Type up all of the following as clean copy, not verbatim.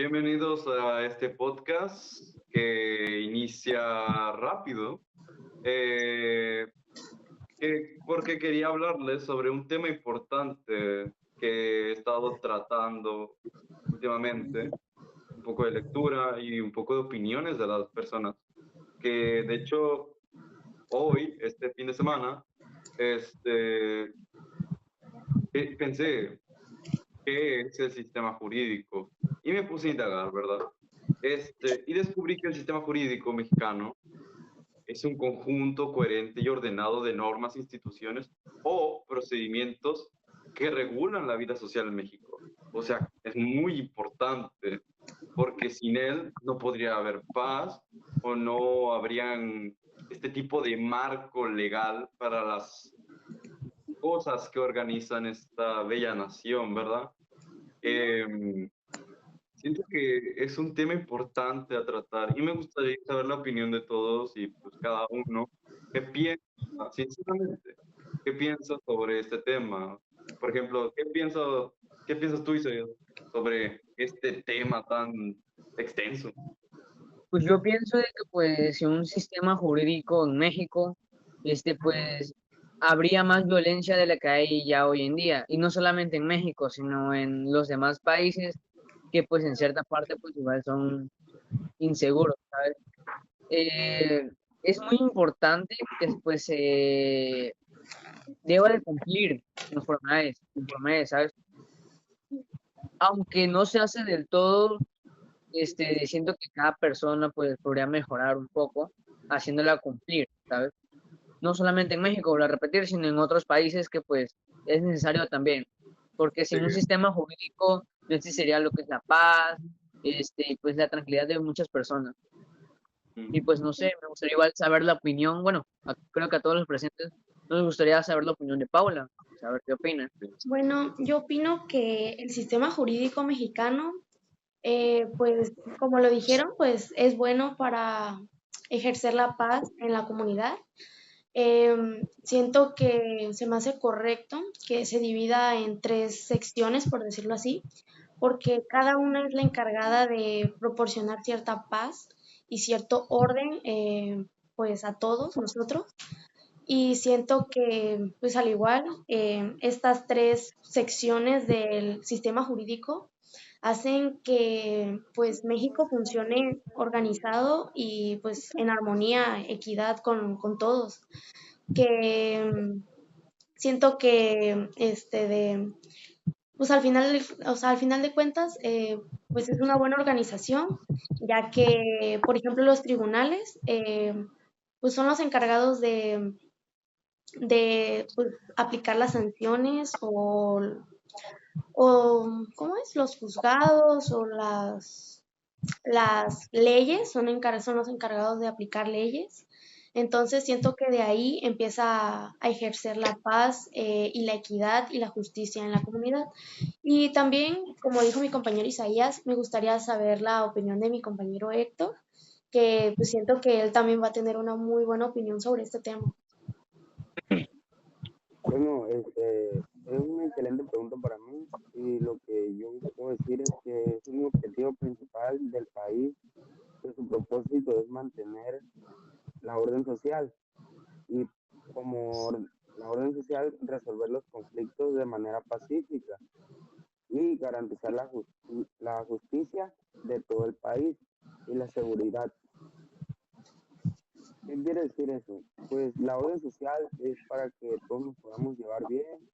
Bienvenidos a este podcast que inicia rápido, eh, porque quería hablarles sobre un tema importante que he estado tratando últimamente, un poco de lectura y un poco de opiniones de las personas, que de hecho hoy, este fin de semana, este, pensé, ¿qué es el sistema jurídico? Y me puse a indagar, ¿verdad? Y descubrí que el sistema jurídico mexicano es un conjunto coherente y ordenado de normas, instituciones o procedimientos que regulan la vida social en México. O sea, es muy importante porque sin él no podría haber paz o no habrían este tipo de marco legal para las cosas que organizan esta bella nación, ¿verdad? Em, Siento que es un tema importante a tratar y me gustaría saber la opinión de todos y pues cada uno qué piensa, sinceramente, qué piensa sobre este tema. Por ejemplo, qué piensas tú, Isaías, sobre este tema tan extenso? Pues yo pienso de que pues en un sistema jurídico en México, pues habría más violencia de la que hay ya hoy en día, y no solamente en México, sino en los demás países que pues en cierta parte pues igual son inseguros, ¿sabes? Eh, es muy importante que pues se deba de cumplir conformidades, ¿sabes? Aunque no se hace del todo, siento que cada persona pues podría mejorar un poco haciéndola cumplir, ¿sabes? No solamente en México, volver a repetir, sino en otros países que pues es necesario también, porque Sí. sin un sistema jurídico no existiría lo que es la paz, y pues la tranquilidad de muchas personas. Y pues no sé, me gustaría igual saber la opinión, bueno, creo que a todos los presentes nos gustaría saber la opinión de Paula, saber qué opina. Bueno, yo opino que el sistema jurídico mexicano, pues como lo dijeron, pues es bueno para ejercer la paz en la comunidad. Siento que se me hace correcto que se divida en tres secciones, por decirlo así, porque cada una es la encargada de proporcionar cierta paz y cierto orden, pues a todos nosotros. Y siento que, pues al igual, estas tres secciones del sistema jurídico hacen que pues México funcione organizado y pues en armonía, equidad con todos. Que siento que pues al final, o sea, al final de cuentas, pues es una buena organización, ya que, por ejemplo, los tribunales, pues son los encargados de pues, aplicar las sanciones o ¿cómo es? Los juzgados o las leyes son los encargados de aplicar leyes. Entonces siento que de ahí empieza a ejercer la paz y la equidad y la justicia en la comunidad. Y también, como dijo mi compañero Isaías, me gustaría saber la opinión de mi compañero Héctor, que pues siento que él también va a tener una muy buena opinión sobre este tema. Bueno, es una excelente pregunta para mí y lo que yo puedo decir es que es un objetivo principal del país, que su propósito es mantener la orden social y como la orden social resolver los conflictos de manera pacífica y garantizar la justicia de todo el país y la seguridad. ¿Qué quiere decir eso? Pues la orden social es para que todos nos podamos llevar bien,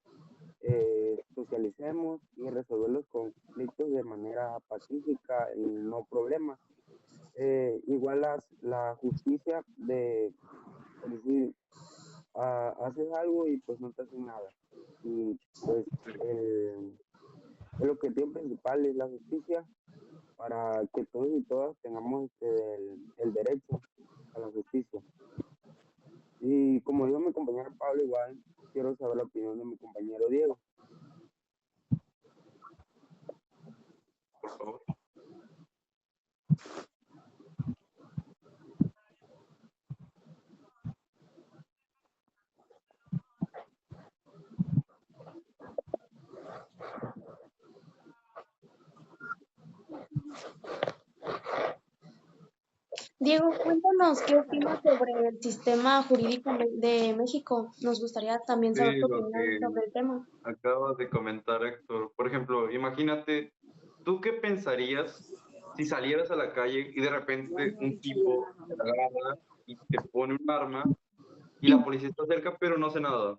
socialicemos y resolver los conflictos de manera pacífica y no problemas. Igual la justicia de, por decir, haces algo y pues no te hacen nada. Y pues el objetivo principal es la justicia para que todos y todas tengamos el derecho a la justicia. Y como dijo mi compañero Pablo, igual quiero saber la opinión de mi compañero Diego. Por favor. Diego, cuéntanos qué opinas sobre el sistema jurídico de México. Nos gustaría también Sí, saber tu lo opinión que sobre el tema. acabas de comentar, Héctor. Por ejemplo, imagínate, ¿tú qué pensarías si salieras a la calle y de repente un tipo te agarra y te pone un arma y la policía está cerca, pero no hace nada?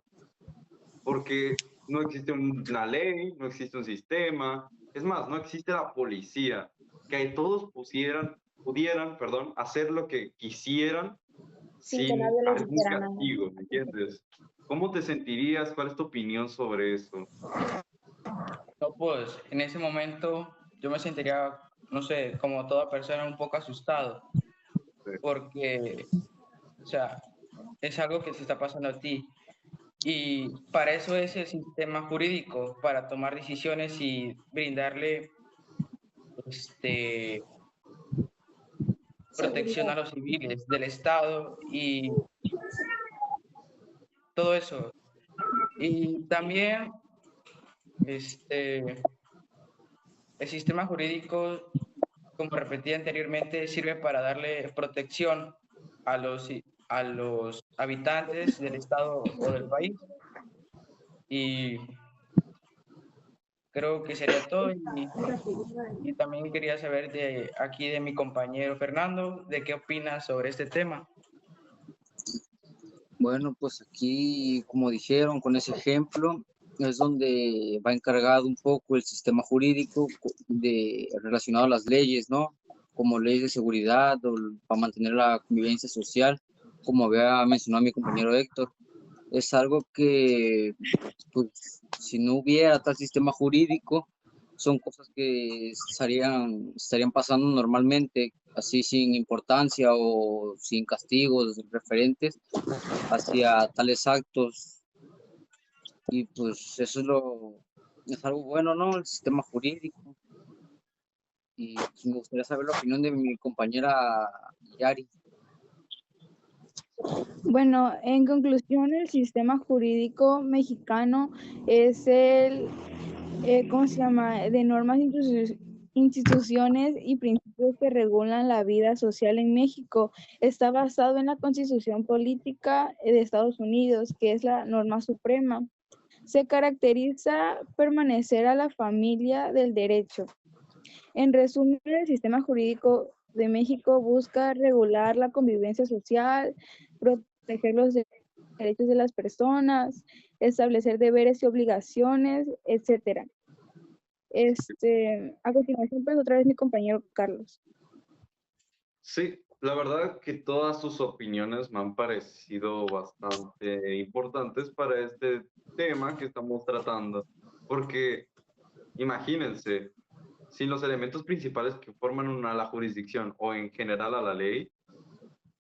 Porque no existe una ley, no existe un sistema, es más, no existe la policía, que todos pudieran, hacer lo que quisieran Sin que sin nadie les algún dijera nada. castigo, ¿me entiendes? ¿Cómo te sentirías? ¿Cuál es tu opinión sobre eso? No, pues en ese momento yo me sentiría, no sé, como toda persona un poco asustado, Sí. porque, o sea, es algo que se está pasando a ti. Y para eso es el sistema jurídico, para tomar decisiones y brindarle este, protección Seguridad. a los civiles del Estado y todo eso. Y también este, el sistema jurídico, como repetí anteriormente, sirve para darle protección a a los habitantes del Estado o del país. Y creo que sería todo. Y también quería saber de aquí de mi compañero Fernando, de qué opina sobre este tema. Bueno, pues aquí, como dijeron, con ese ejemplo, es donde va encargado un poco el sistema jurídico relacionado a las leyes, ¿no? Como leyes de seguridad o para mantener la convivencia social, como había mencionado mi compañero Héctor. Es algo que, pues, si no hubiera tal sistema jurídico, son cosas que estarían pasando normalmente, así sin importancia o sin castigos referentes hacia tales actos. Y pues eso es algo bueno, ¿no? El sistema jurídico. Y pues, me gustaría saber la opinión de mi compañera Yari. Bueno, en conclusión, el sistema jurídico mexicano es ¿cómo se llama?, de normas, instituciones y principios que regulan la vida social en México. Está basado en la Constitución Política de Estados Unidos, que es la norma suprema. Se caracteriza permanecer a la familia del derecho. En resumen, el sistema jurídico de México busca regular la convivencia social, proteger los derechos de las personas, establecer deberes y obligaciones, etc. A continuación, pues otra vez mi compañero Carlos. Sí, la verdad que todas sus opiniones me han parecido bastante importantes para este tema que estamos tratando, porque imagínense, sin los elementos principales que forman la jurisdicción o en general a la ley,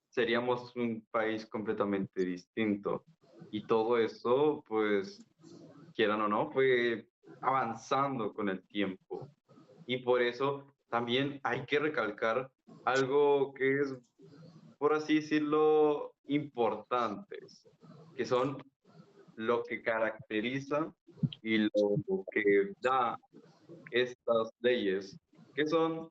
seríamos un país completamente distinto. Y todo eso, pues, quieran o no, fue avanzando con el tiempo. Y por eso también hay que recalcar algo que es, por así decirlo, importantes, que son lo que caracteriza y lo que da estas leyes, que son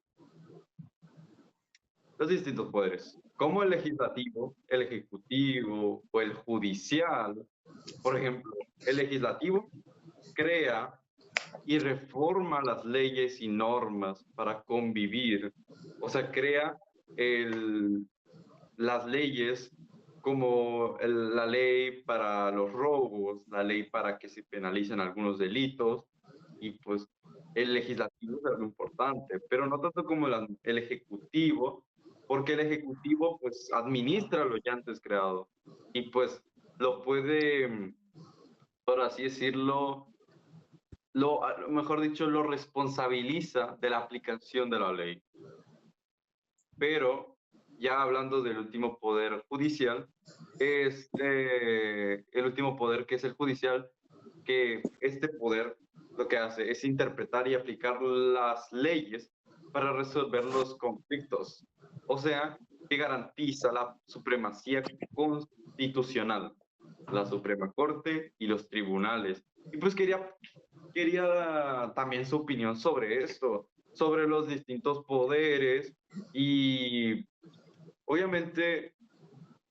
los distintos poderes, como el legislativo, el ejecutivo o el judicial. Por ejemplo, el legislativo crea y reforma las leyes y normas para convivir. O sea, crea las leyes como la ley para los robos, la ley para que se penalicen algunos delitos, y pues el legislativo es algo importante, pero no tanto como el ejecutivo, porque el ejecutivo pues administra lo ya antes creado y pues lo puede, por así decirlo, mejor dicho, lo responsabiliza de la aplicación de la ley. Pero ya hablando del último poder judicial, el último poder que es el judicial, que este poder lo que hace es interpretar y aplicar las leyes para resolver los conflictos. O sea, que garantiza la supremacía constitucional, la Suprema Corte y los tribunales. Y pues quería también su opinión sobre esto, sobre los distintos poderes y obviamente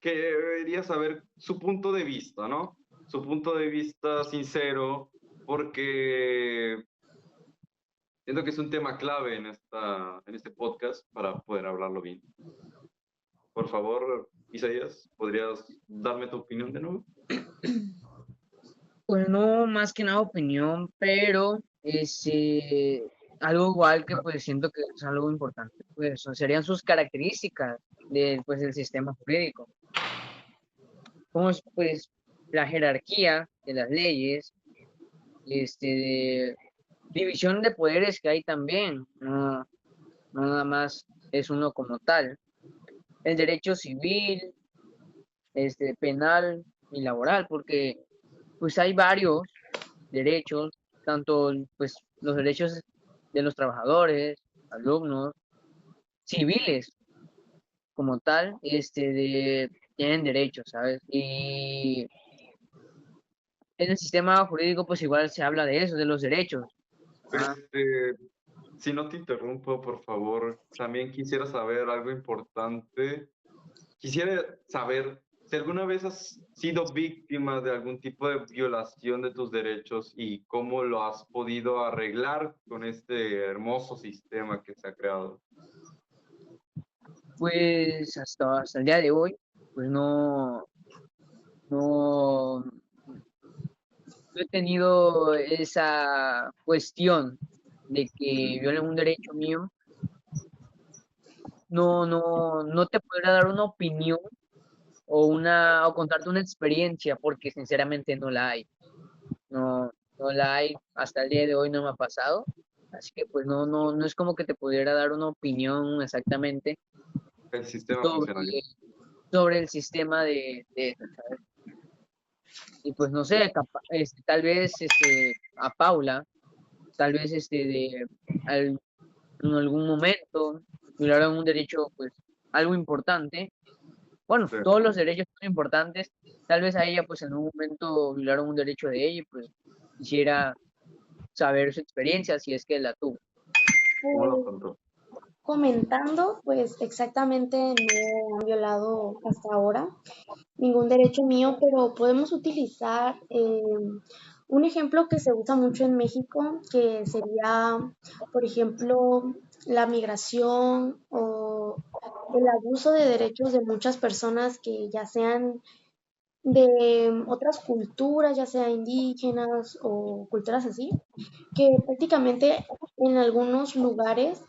quería saber su punto de vista, ¿no? Su punto de vista sincero, porque siento que es un tema clave en este podcast para poder hablarlo bien. Por favor, Isaías, ¿podrías darme tu opinión de nuevo? Pues no más que nada opinión, pero algo igual que pues siento que es algo importante, pues serían sus características del sistema jurídico. Como es pues la jerarquía de las leyes, de división de poderes que hay también, no nada más es uno como tal. El derecho civil, penal y laboral, porque pues hay varios derechos, tanto pues los derechos de los trabajadores, alumnos, civiles como tal, tienen derechos, ¿sabes? Y en el sistema jurídico pues igual se habla de eso, de los derechos. Ah, Este, si no te interrumpo, por favor, también quisiera saber algo importante. Quisiera saber si alguna vez has sido víctima de algún tipo de violación de tus derechos y cómo lo has podido arreglar con este hermoso sistema que se ha creado. pues hasta el día de hoy, pues no, no he tenido esa cuestión de que violen un derecho mío. No te podrá dar una opinión o contarte una experiencia porque sinceramente no la hay. No la hay, hasta el día de hoy no me ha pasado. Así que pues no es como que te pudiera dar una opinión exactamente El sistema sobre, funciona bien. sobre el sistema de eso, ¿sabes? Y pues no sé, tal vez a Paula, tal vez en algún momento violaron un derecho, pues algo importante. Bueno, Sí. todos los derechos son importantes. Tal vez a ella, pues en un momento violaron un derecho de ella y pues quisiera saber su experiencia si es que la tuvo. ¿Cómo lo Pues, afrontó? comentando, pues exactamente no han violado hasta ahora ningún derecho mío, pero podemos utilizar un ejemplo que se usa mucho en México, que sería, por ejemplo, la migración o el abuso de derechos de muchas personas que ya sean de otras culturas, ya sea indígenas o culturas así, que prácticamente en algunos lugares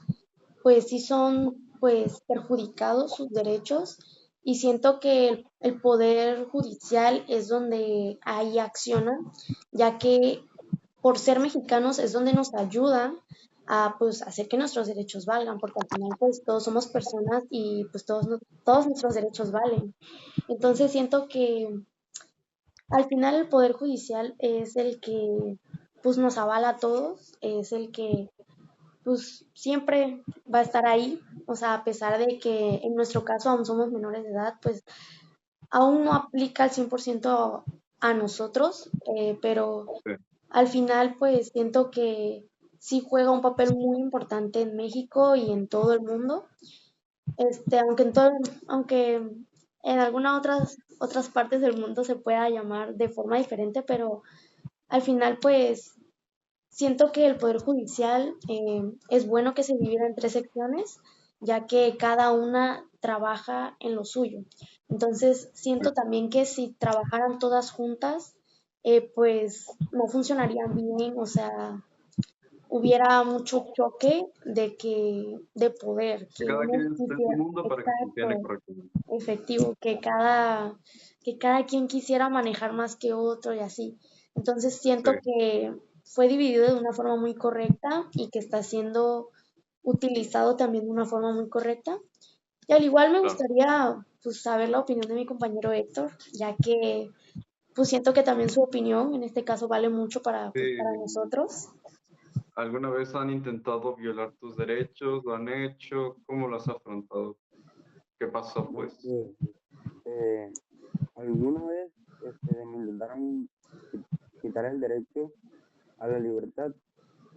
pues sí son pues perjudicados sus derechos y siento que el poder judicial es donde ahí acciona, ya que por ser mexicanos es donde nos ayuda a pues hacer que nuestros derechos valgan, porque al final pues todos somos personas y pues todos nuestros derechos valen. Entonces siento que al final el poder judicial es el que pues nos avala a todos, es el que pues siempre va a estar ahí, o sea, a pesar de que en nuestro caso aún somos menores de edad, pues aún no aplica al 100% a nosotros, pero Sí, al final pues siento que sí juega un papel muy importante en México y en todo el mundo, aunque en algunas otras partes del mundo se pueda llamar de forma diferente, pero al final pues siento que el Poder Judicial es bueno que se divida en tres secciones, ya que cada una trabaja en lo suyo. Entonces, sí. siento también que si trabajaran todas juntas, pues no funcionarían bien, o sea, hubiera mucho choque de poder, Que que cada uno quien esté en su quisiera, mundo para que funcione exacto, correctamente. efectivo, que cada quien quisiera manejar más que otro y así. Entonces Sí, siento que fue dividido de una forma muy correcta y que está siendo utilizado también de una forma muy correcta. Y al igual me claro. gustaría pues, saber la opinión de mi compañero Héctor, ya que pues siento que también su opinión en este caso vale mucho para Sí, nosotros. ¿alguna vez han intentado violar tus derechos? ¿Lo han hecho? ¿Cómo lo has afrontado? ¿Qué pasó, No, pues? pues, eh, alguna vez me intentaron quitar el derecho a la libertad,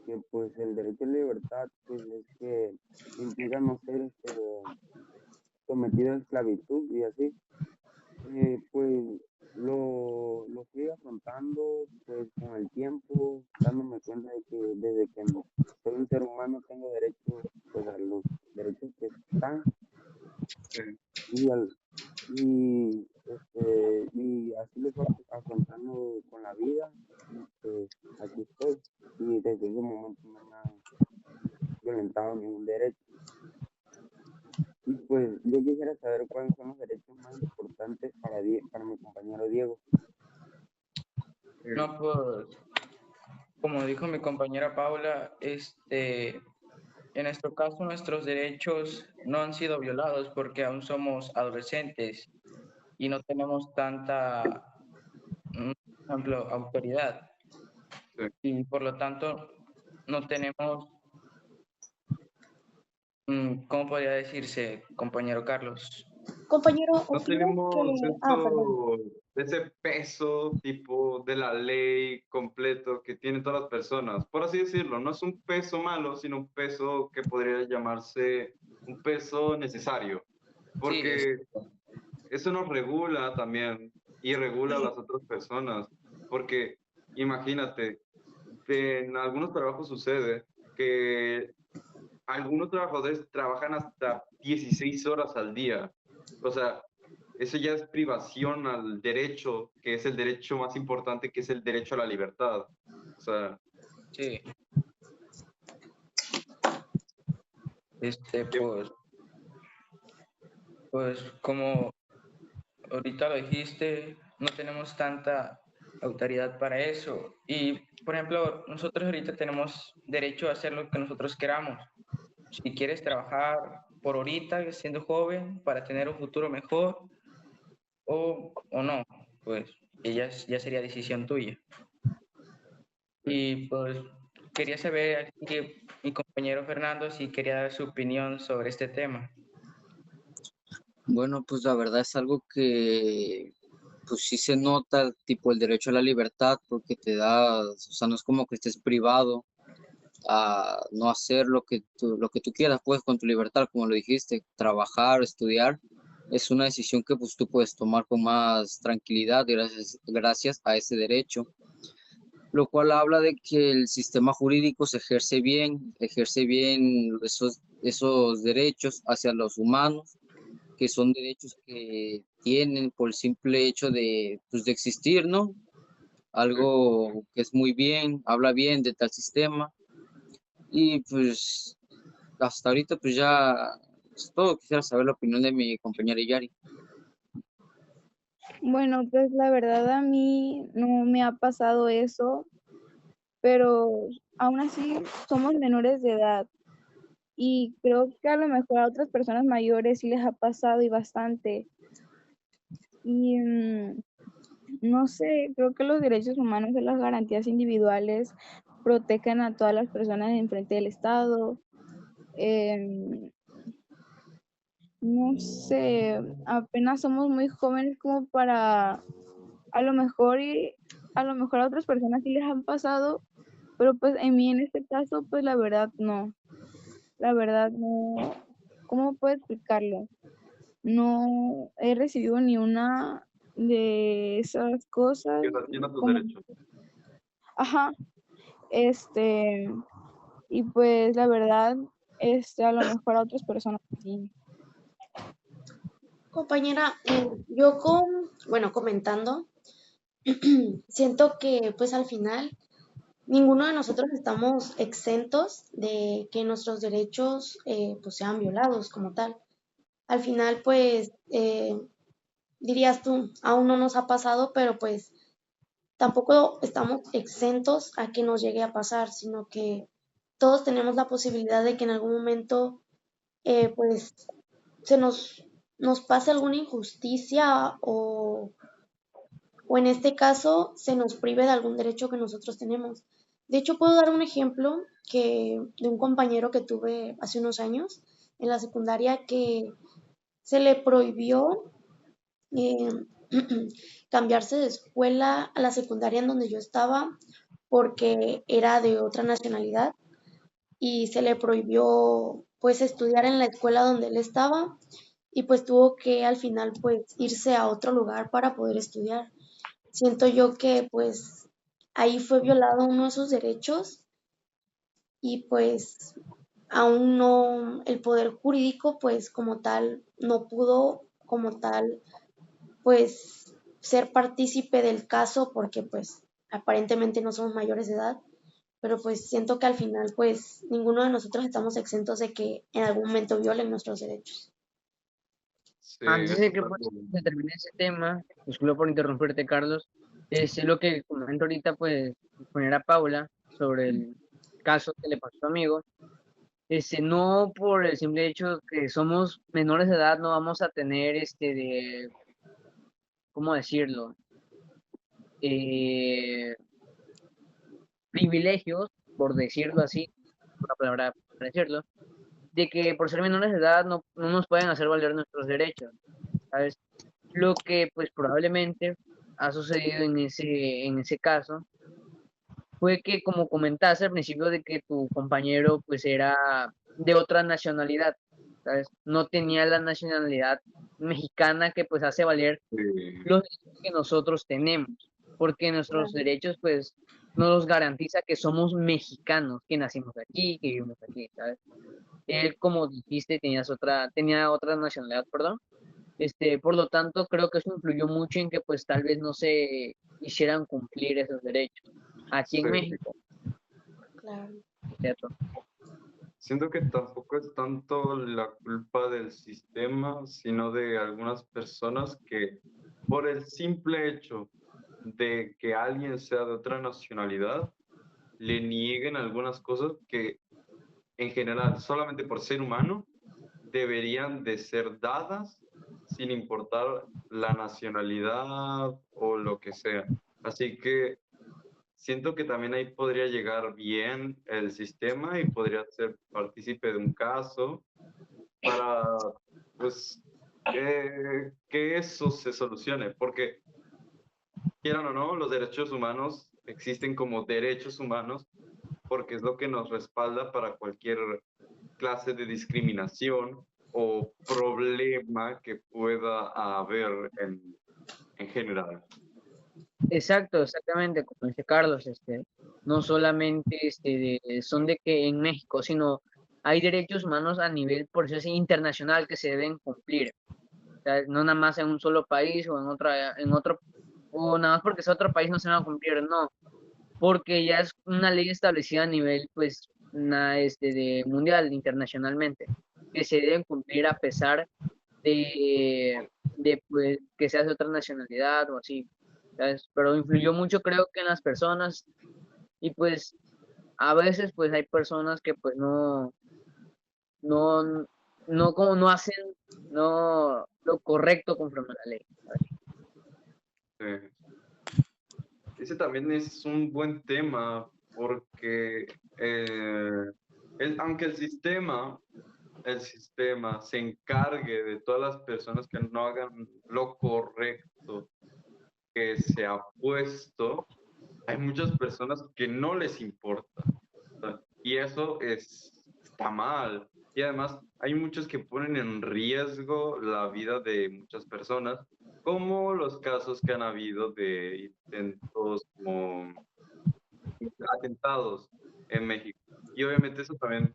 que pues el derecho a la libertad pues es que implica no ser sometido a esclavitud y así. Pues lo fui afrontando pues con el tiempo, dándome cuenta de que desde que soy un ser humano tengo derecho pues a los derechos que están Sí. y así lo fui afrontando con la vida y pues aquí estoy y desde ese momento no me han violentado ningún derecho. Y pues yo quisiera saber cuáles son los derechos más importantes para mi compañero Diego. No, pues, como dijo mi compañera Paula, en nuestro caso nuestros derechos no han sido violados porque aún somos adolescentes y no tenemos tanta, por ejemplo, autoridad Sí. y por lo tanto no tenemos, ¿cómo podría decirse, compañero Carlos? Compañero, No opino tenemos que... Ah, perdón. ese peso tipo de la ley completo que tienen todas las personas. Por así decirlo, no es un peso malo, sino un peso que podría llamarse un peso necesario. Sí, Porque eso nos regula también y regula a las otras personas. Porque imagínate, en algunos trabajos sucede que algunos trabajadores trabajan hasta 16 horas al día. O sea, eso ya es privación al derecho, que es el derecho más importante, que es el derecho a la libertad. O sea, sí. que- Pues como ahorita lo dijiste, no tenemos tanta autoridad para eso. Y, por ejemplo, nosotros ahorita tenemos derecho a hacer lo que nosotros queramos. Si quieres trabajar por ahorita, siendo joven, para tener un futuro mejor, o no, pues ya sería decisión tuya. Y pues quería saber aquí, mi compañero Fernando, si quería dar su opinión sobre este tema. Bueno, pues la verdad es algo que pues sí se nota, tipo el derecho a la libertad, porque te da, o sea, no es como que estés privado a no hacer lo que tú quieras, pues con tu libertad, como lo dijiste, trabajar, estudiar, es una decisión que pues tú puedes tomar con más tranquilidad gracias a ese derecho, lo cual habla de que el sistema jurídico se ejerce bien esos derechos hacia los humanos, que son derechos que tienen por el simple hecho de, pues, de existir, ¿no? Algo que es muy bien, habla bien de tal sistema. Y pues hasta ahorita pues ya es todo. Quisiera saber la opinión de mi compañera Yari. Bueno, pues la verdad a mí no me ha pasado eso, pero aún así somos menores de edad y creo que a lo mejor a otras personas mayores sí les ha pasado y bastante. Y no sé, creo que los derechos humanos y las garantías individuales protegen a todas las personas en frente del Estado. Em, no sé, apenas somos muy jóvenes como para a lo mejor a otras personas sí les han pasado, pero pues en mí en este caso pues la verdad no, ¿cómo puedo explicarlo? No he recibido ni una de esas cosas, violación a tus como, derechos. ajá, y pues la verdad, a lo mejor a otras personas sí. Compañera, bueno, comentando, siento que pues al final ninguno de nosotros estamos exentos de que nuestros derechos pues sean violados como tal. Al final pues dirías tú, aún no nos ha pasado, pero pues tampoco estamos exentos a que nos llegue a pasar, sino que todos tenemos la posibilidad de que en algún momento pues nos pase alguna injusticia o en este caso se nos prive de algún derecho que nosotros tenemos. De hecho, puedo dar un ejemplo de un compañero que tuve hace unos años en la secundaria que se le prohibió eh, cambiarse de escuela a la secundaria en donde yo estaba porque era de otra nacionalidad y se le prohibió pues estudiar en la escuela donde él estaba y pues tuvo que al final pues irse a otro lugar para poder estudiar. Siento yo que pues ahí fue violado uno de sus derechos y pues aún no, el poder jurídico pues como tal no pudo como tal pues ser partícipe del caso porque pues aparentemente no somos mayores de edad, pero pues siento que al final pues ninguno de nosotros estamos exentos de que en algún momento violen nuestros derechos. Sí, Antes eso de es que pues, algo. se termine ese tema, disculpa por interrumpirte, Carlos, es lo que comento ahorita, pues, poner a Paula sobre el caso que le pasó a su amigo. No por el simple hecho que somos menores de edad, no vamos a tener, ¿cómo decirlo? Eh, Privilegios, por decirlo así, una palabra para decirlo, de que por ser menores de edad no nos pueden hacer valer nuestros derechos, ¿sabes? Lo que pues probablemente ha sucedido en ese caso fue que, como comentaste al principio, de que tu compañero pues era de otra nacionalidad, ¿sabes? No tenía la nacionalidad mexicana que pues hace valer Sí, los derechos que nosotros tenemos, porque nuestros derechos pues nos garantiza que somos mexicanos, que nacimos aquí, que vivimos aquí, ¿sabes? Él, como dijiste, tenía otra nacionalidad, perdón. Por lo tanto, creo que eso influyó mucho en que pues tal vez no se hicieran cumplir esos derechos. Aquí en sí. México, Claro. ¿cierto? Siento que tampoco es tanto la culpa del sistema, sino de algunas personas que por el simple hecho de que alguien sea de otra nacionalidad, le nieguen algunas cosas que en general, solamente por ser humano, deberían de ser dadas sin importar la nacionalidad o lo que sea. Así que siento que también ahí podría llegar bien el sistema y podría ser partícipe de un caso para, pues, que eso se solucione, porque quieran o no, los derechos humanos existen como derechos humanos porque es lo que nos respalda para cualquier clase de discriminación o problema que pueda haber en general. Exacto, exactamente, como dice Carlos, no solamente son de que en México, sino hay derechos humanos a nivel, por eso es internacional, que se deben cumplir. O sea, no nada más en un solo país o en otro, o nada más porque es otro país no se van a cumplir, no, porque ya es una ley establecida a nivel, pues, de mundial, internacionalmente, que se deben cumplir a pesar pues, que seas de otra nacionalidad o así, ¿sabes? Pero influyó mucho, creo que en las personas, y pues, a veces, pues, hay personas que, pues, no, como no hacen, no lo correcto conforme a la ley, ¿sabes? Eh, Ese también es un buen tema porque aunque el sistema se encargue de todas las personas que no hagan lo correcto que se ha puesto, hay muchas personas que no les importa. Y eso está mal. Y además hay muchos que ponen en riesgo la vida de muchas personas, como los casos que han habido de intentos como atentados en México. Y obviamente eso también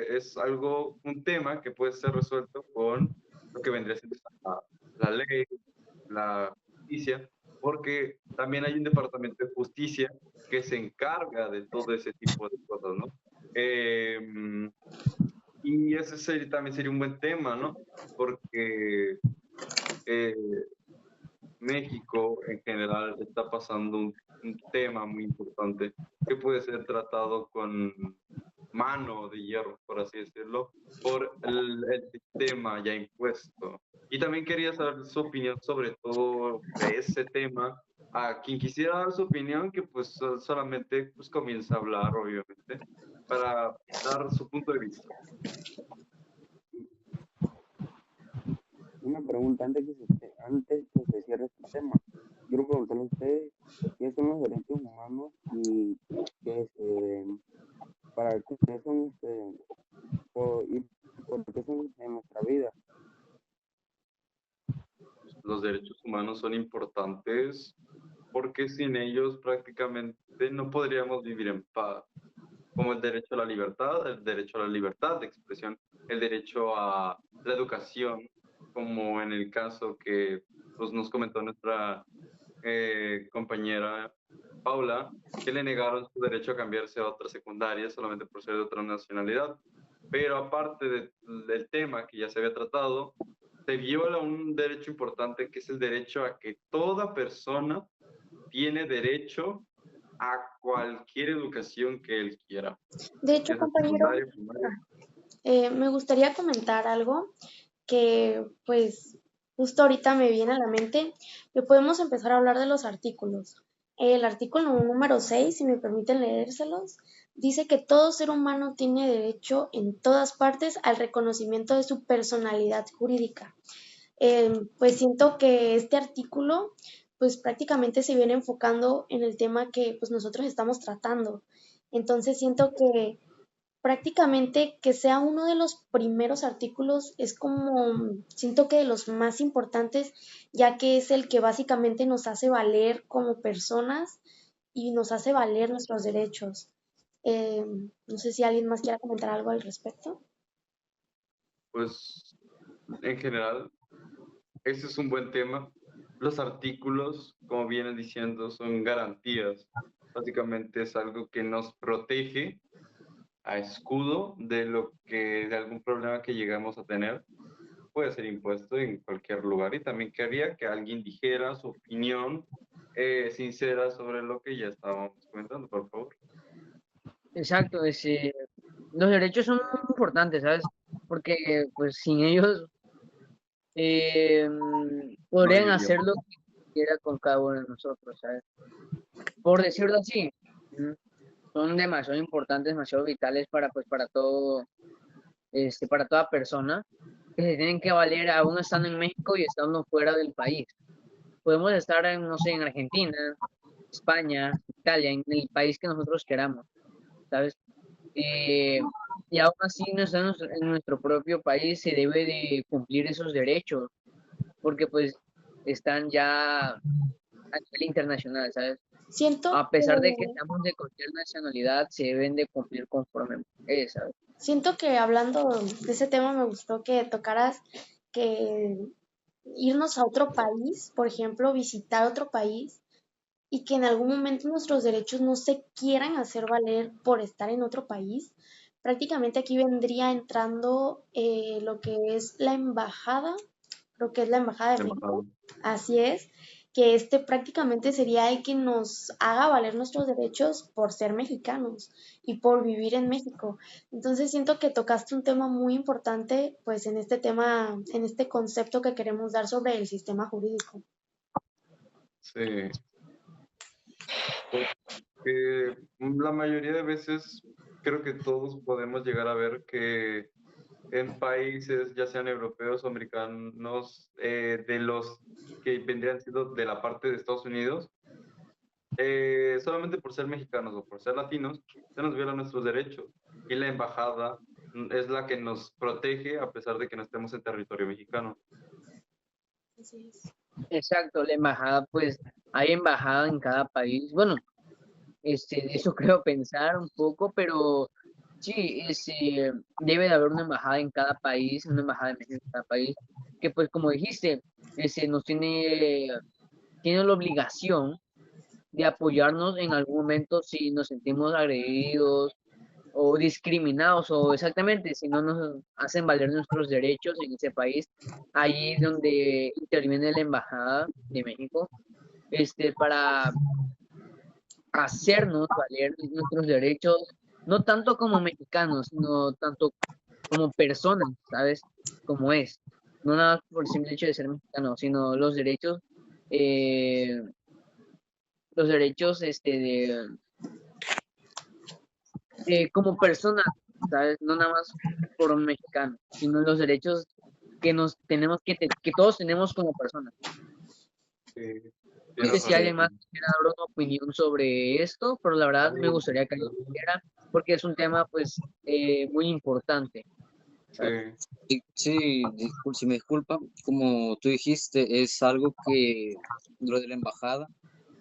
es un tema que puede ser resuelto con lo que vendría siendo la ley, la justicia, porque también hay un departamento de justicia que se encarga de todo ese tipo de cosas, ¿no? Y ese también sería un buen tema, ¿no? Porque eh, México en general está pasando un tema muy importante que puede ser tratado con mano de hierro, por así decirlo, por el sistema ya impuesto. Y también quería saber su opinión sobre todo ese tema. A quien quisiera dar su opinión, que pues solamente pues comienza a hablar, obviamente, para dar su punto de vista. Una pregunta antes que se cierre este tema. Quiero preguntarle a usted qué son los derechos humanos y para qué son, y por qué son en nuestra vida. los derechos humanos son importantes porque sin ellos prácticamente no podríamos vivir en paz, como el derecho a la libertad de expresión, el derecho a la educación, como en el caso que pues, nos comentó nuestra compañera Paula, que le negaron su derecho a cambiarse a otra secundaria solamente por ser de otra nacionalidad. Pero aparte del tema que ya se había tratado, se viola un derecho importante que es el derecho a que toda persona tiene derecho a cualquier educación que él quiera. De hecho, Ya sea compañero, secundaria, primaria. me gustaría comentar algo que pues justo ahorita me viene a la mente, que podemos empezar a hablar de los artículos. El artículo número 6, si me permiten leérselos, dice que todo ser humano tiene derecho en todas partes al reconocimiento de su personalidad jurídica. Pues siento que este artículo pues prácticamente se viene enfocando en el tema que pues nosotros estamos tratando. Entonces siento que prácticamente que sea uno de los primeros artículos es como, siento que de los más importantes, ya que es el que básicamente nos hace valer como personas y nos hace valer nuestros derechos. No sé si alguien más quiera comentar algo al respecto. Pues en general, ese es un buen tema. Los artículos, como vienen diciendo, son garantías. Básicamente es algo que nos protege a escudo de algún problema que llegamos a tener. Puede ser impuesto en cualquier lugar y también querría que alguien dijera su opinión sincera sobre lo que ya estábamos comentando, por favor. Exacto, los derechos son muy importantes, ¿sabes? Porque pues sin ellos podrían No hacer viviríamos. lo que quiera con cada uno de nosotros, ¿sabes? Por decirlo así, son demasiado importantes, demasiado vitales para todo, para toda persona, que se tienen que valer aún estando en México y estando fuera del país. Podemos estar en, no sé, en Argentina, España, Italia, en el país que nosotros queramos, ¿sabes? Y aún así no está en nuestro propio país, se debe de cumplir esos derechos, porque pues están ya a nivel internacional, ¿sabes? Siento A que, pesar de que estamos de cualquier nacionalidad, se deben de cumplir conforme, ¿sabes? siento que hablando de ese tema me gustó que tocaras que irnos a otro país, por ejemplo, visitar otro país y que en algún momento nuestros derechos no se quieran hacer valer por estar en otro país. Prácticamente aquí vendría entrando lo que es la embajada, creo que es la embajada de México, así es, que este prácticamente sería el que nos haga valer nuestros derechos por ser mexicanos y por vivir en México. Entonces siento que tocaste un tema muy importante, pues en este tema, en este concepto que queremos dar sobre el sistema jurídico. Sí. Porque la mayoría de veces creo que todos podemos llegar a ver que en países, ya sean europeos o americanos, de los que vendrían siendo de la parte de Estados Unidos, solamente por ser mexicanos o por ser latinos, se nos violan nuestros derechos. Y la embajada es la que nos protege a pesar de que no estemos en territorio mexicano. Así es. Exacto, la embajada, pues hay embajada en cada país. Bueno, eso creo pensar un poco, pero sí, debe de haber una embajada en cada país, una embajada de México en cada país, que pues como dijiste, tiene la obligación de apoyarnos en algún momento si nos sentimos agredidos o discriminados o exactamente si no nos hacen valer nuestros derechos en ese país. Ahí es donde interviene la embajada de México, para hacernos valer nuestros derechos, no tanto como mexicanos, sino tanto como personas, ¿sabes? Como es. No nada por el simple hecho de ser mexicano, sino eh, los derechos, como persona, ¿sabes? No nada más por un mexicano, sino los derechos que nos tenemos que todos tenemos como personas. Sí, No sé tienes si alguien más razón. quiera dar una opinión sobre esto, pero la verdad me gustaría que alguien lo hiciera, porque es un tema, pues, muy importante. Sí, Sí, si me disculpa, como tú dijiste, es algo que lo de la embajada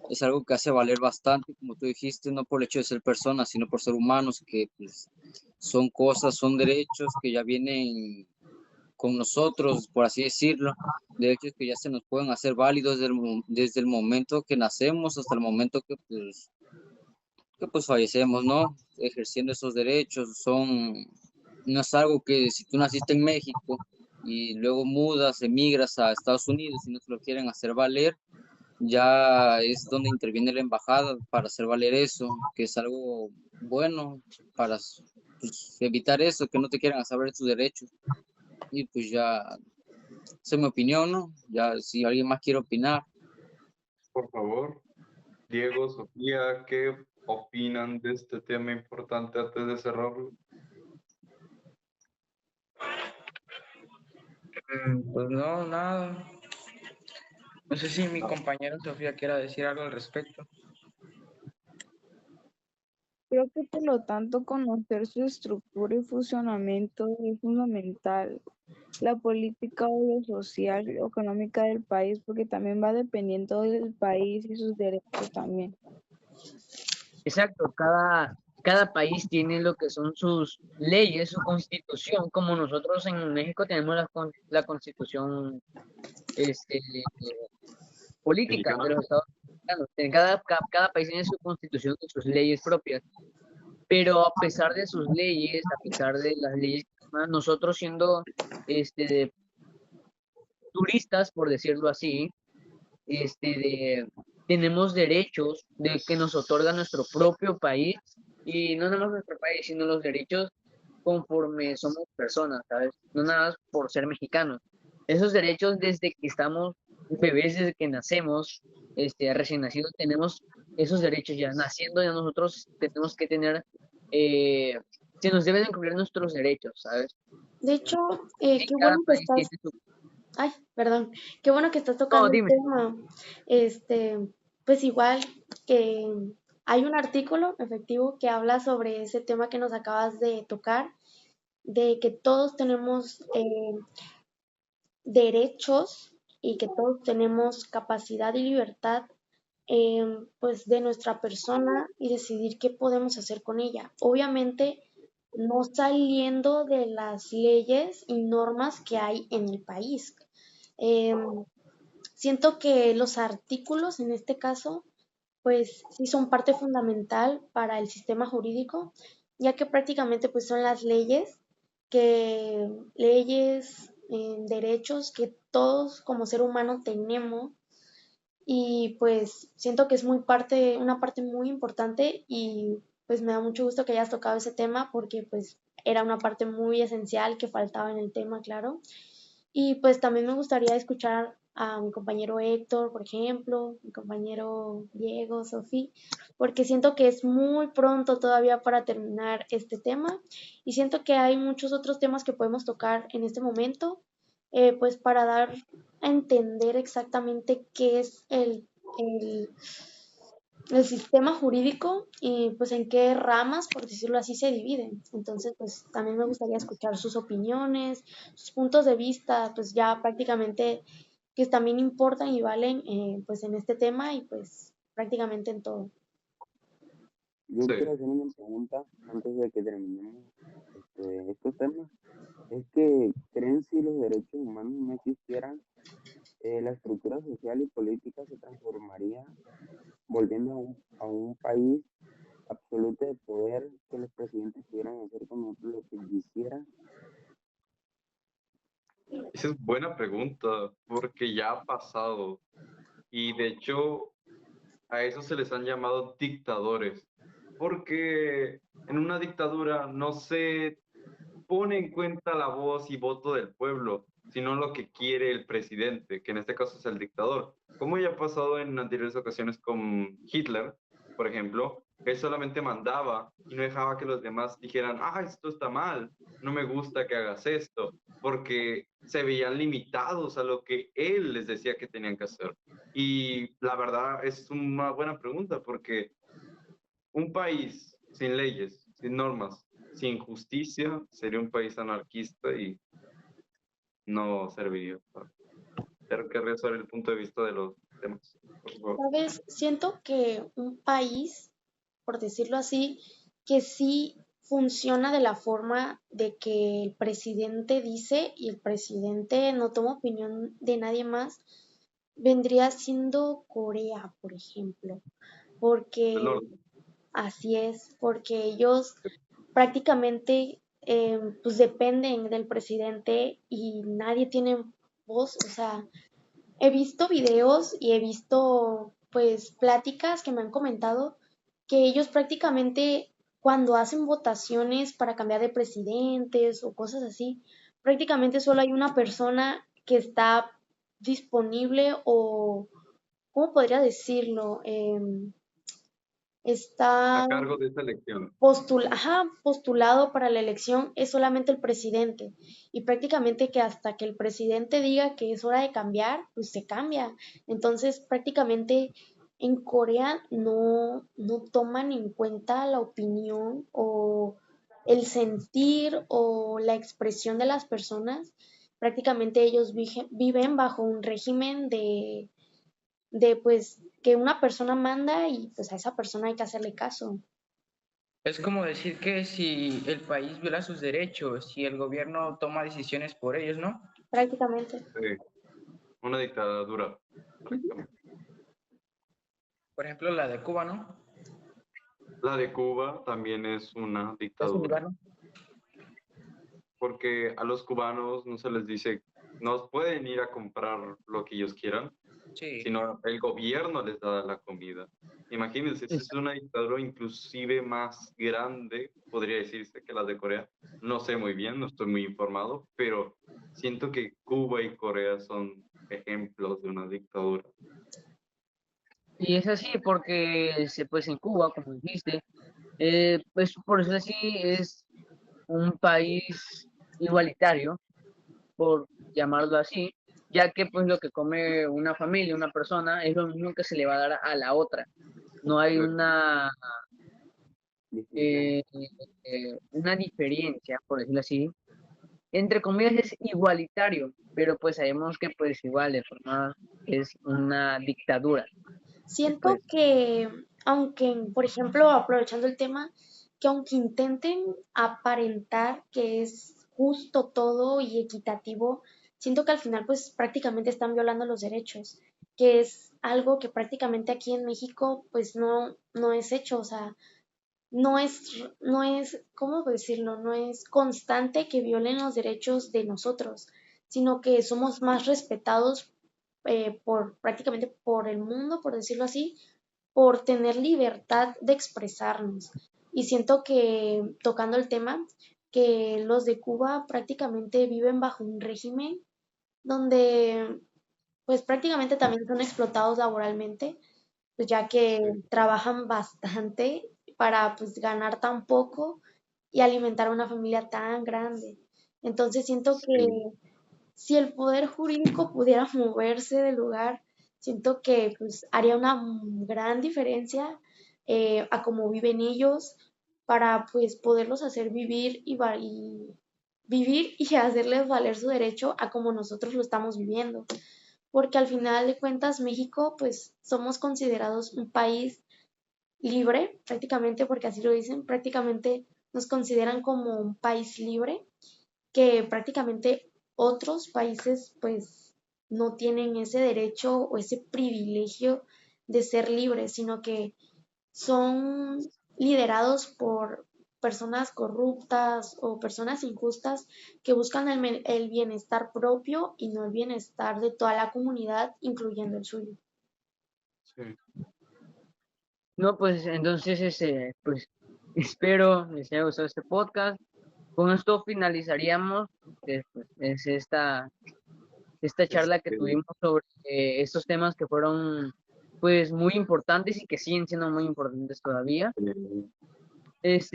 es algo que hace valer bastante, como tú dijiste, no por el hecho de ser personas, sino por ser humanos, que pues, son cosas, son derechos que ya vienen con nosotros, por así decirlo, derechos que ya se nos pueden hacer válidos desde el momento que nacemos hasta el momento que pues fallecemos, ¿no? Ejerciendo esos derechos, no es algo que si tú naciste en México y luego mudas, emigras a Estados Unidos y no te lo quieren hacer valer, ya es donde interviene la embajada para hacer valer eso, que es algo bueno para pues, evitar eso, que no te quieran saber tus derechos. Y pues ya, esa es mi opinión, ¿no? Ya si alguien más quiere opinar. por favor. Diego, Sofía, ¿qué opinan de este tema importante antes de cerrarlo? Pues no, nada. No sé si mi compañera Sofía quiera decir algo al respecto. Creo que por lo tanto conocer su estructura y funcionamiento es fundamental. La política o lo social o económica del país, porque también va dependiendo del país y sus derechos también. Exacto, cada país tiene lo que son sus leyes, su constitución, como nosotros en México tenemos la constitución este, política de Mexicano. los Estados Unidos. Cada país tiene su constitución y sus leyes propias, pero a pesar de sus leyes, a pesar de las leyes, nosotros siendo de turistas, por decirlo así, tenemos derechos de que nos otorga nuestro propio país, y no nada más nuestro país, sino los derechos conforme somos personas, ¿sabes? No nada más por ser mexicanos. Esos derechos desde que estamos bebés, desde que nacemos, recién nacidos, tenemos esos derechos ya. Naciendo ya nosotros tenemos que tener, se nos deben incluir nuestros derechos, ¿sabes? De hecho, Sí, qué cada bueno que país tiene estás, su... ay, perdón, qué bueno que estás No, tocando el dime. tema. Pues igual que hay un artículo efectivo que habla sobre ese tema que nos acabas de tocar, de que todos tenemos derechos y que todos tenemos capacidad y libertad pues de nuestra persona y decidir qué podemos hacer con ella. Obviamente no saliendo de las leyes y normas que hay en el país. Siento que los artículos en este caso pues sí son parte fundamental para el sistema jurídico, ya que prácticamente pues son las leyes, derechos que todos como ser humano tenemos, y pues siento que es una parte muy importante, y pues me da mucho gusto que hayas tocado ese tema porque pues era una parte muy esencial que faltaba en el tema, claro. Y pues también me gustaría escuchar a mi compañero Héctor, por ejemplo, mi compañero Diego, Sofía, porque siento que es muy pronto todavía para terminar este tema, y siento que hay muchos otros temas que podemos tocar en este momento, pues para dar a entender exactamente qué es el, el sistema jurídico y pues en qué ramas, por decirlo así, se dividen. Entonces, pues también me gustaría escuchar sus opiniones, sus puntos de vista, pues ya prácticamente que también importan y valen pues en este tema y pues prácticamente en todo. Yo Sí. quiero hacer una pregunta antes de que terminemos estos temas. Es que, ¿creen si los derechos humanos no existieran, la estructura social y política se transformaría, volviendo a un país absoluto de poder, que los presidentes pudieran hacer con nosotros lo que quisieran? Esa es buena pregunta, porque ya ha pasado. Y de hecho, a eso se les han llamado dictadores, porque en una dictadura no se pone en cuenta la voz y voto del pueblo, sino lo que quiere el presidente, que en este caso es el dictador. Como ya ha pasado en anteriores ocasiones con Hitler, por ejemplo, él solamente mandaba y no dejaba que los demás dijeran, ah, esto está mal, no me gusta que hagas esto, porque se veían limitados a lo que él les decía que tenían que hacer. Y la verdad es una buena pregunta, porque un país sin leyes, sin normas, sin justicia sería un país anarquista y no serviría. Pero querría saber el punto de vista de los demás. Por favor. ¿Sabes? Siento que un país, por decirlo así, que sí funciona de la forma de que el presidente dice y el presidente no toma opinión de nadie más, vendría siendo Corea, por ejemplo, porque El orden. así es, porque ellos prácticamente pues dependen del presidente y nadie tiene voz, o sea, he visto videos y he visto pues pláticas que me han comentado que ellos prácticamente cuando hacen votaciones para cambiar de presidentes o cosas así, prácticamente solo hay una persona que está disponible o, ¿cómo podría decirlo? A Está cargo de esta elección. postulado para la elección es solamente el presidente y prácticamente que hasta que el presidente diga que es hora de cambiar, pues se cambia. Entonces prácticamente en Corea no toman en cuenta la opinión o el sentir o la expresión de las personas. Prácticamente ellos viven bajo un régimen de pues que una persona manda y pues a esa persona hay que hacerle caso. Es como decir que si el país viola sus derechos, si el gobierno toma decisiones por ellos, ¿no? Prácticamente. Sí, una dictadura, prácticamente. Por ejemplo, la de Cuba, ¿no? La de Cuba también es una Es dictadura, similar, ¿no? porque a los cubanos no se les dice, no pueden ir a comprar lo que ellos quieran, Sí. sino el gobierno les da la comida. Imagínense, esa es una dictadura inclusive más grande, podría decirse, que la de Corea. No sé muy bien, no estoy muy informado, pero siento que Cuba y Corea son ejemplos de una dictadura. Y es así porque, pues en Cuba, como dijiste, pues por eso así es un país igualitario, por llamarlo así, ya que pues lo que come una familia, una persona, es lo mismo que se le va a dar a la otra. No hay Distinción. una diferencia, por decirlo así. Entre comillas es igualitario, pero pues sabemos que pues igual de forma es una dictadura. Siento Pues que, aunque, por ejemplo, aprovechando el tema, que aunque intenten aparentar que es justo todo y equitativo, siento que al final pues prácticamente están violando los derechos, que es algo que prácticamente aquí en México pues no es hecho, o sea, no es, ¿cómo decirlo? No es constante que violen los derechos de nosotros, sino que somos más respetados prácticamente por el mundo, por decirlo así, por tener libertad de expresarnos. Y siento que, tocando el tema, que los de Cuba prácticamente viven bajo un régimen donde pues prácticamente también son explotados laboralmente, pues ya que Sí, trabajan bastante para pues ganar tan poco y alimentar a una familia tan grande. Entonces siento que sí, si el poder jurídico pudiera moverse del lugar, siento que pues haría una gran diferencia a cómo viven ellos para pues poderlos hacer vivir y vivir y hacerles valer su derecho a como nosotros lo estamos viviendo porque al final de cuentas México pues somos considerados un país libre, prácticamente, porque así lo dicen, prácticamente nos consideran como un país libre, que prácticamente otros países pues no tienen ese derecho o ese privilegio de ser libres, sino que son liderados por personas corruptas o personas injustas que buscan el bienestar propio y no el bienestar de toda la comunidad, incluyendo el suyo. sí. no, pues entonces pues espero les haya gustado este podcast. Con esto finalizaríamos pues, es esta charla que Este, tuvimos sobre estos temas que fueron pues muy importantes y que siguen siendo muy importantes todavía. Pues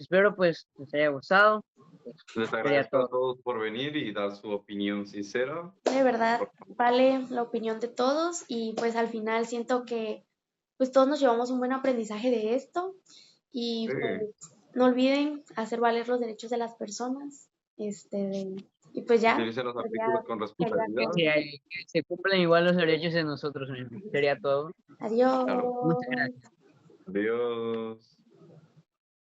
espero pues les haya gustado. Pues, les sería agradezco a todo. todos por venir y dar su opinión sincera. De verdad, Por favor. vale la opinión de todos y pues al final siento que pues todos nos llevamos un buen aprendizaje de esto y pues Sí, no olviden hacer valer los derechos de las personas. Y pues ya, Utilicen los artículos con Que responsabilidad. que se cumplan igual los derechos de nosotros mismos. Sería todo. adiós. Claro. Muchas gracias. Adiós.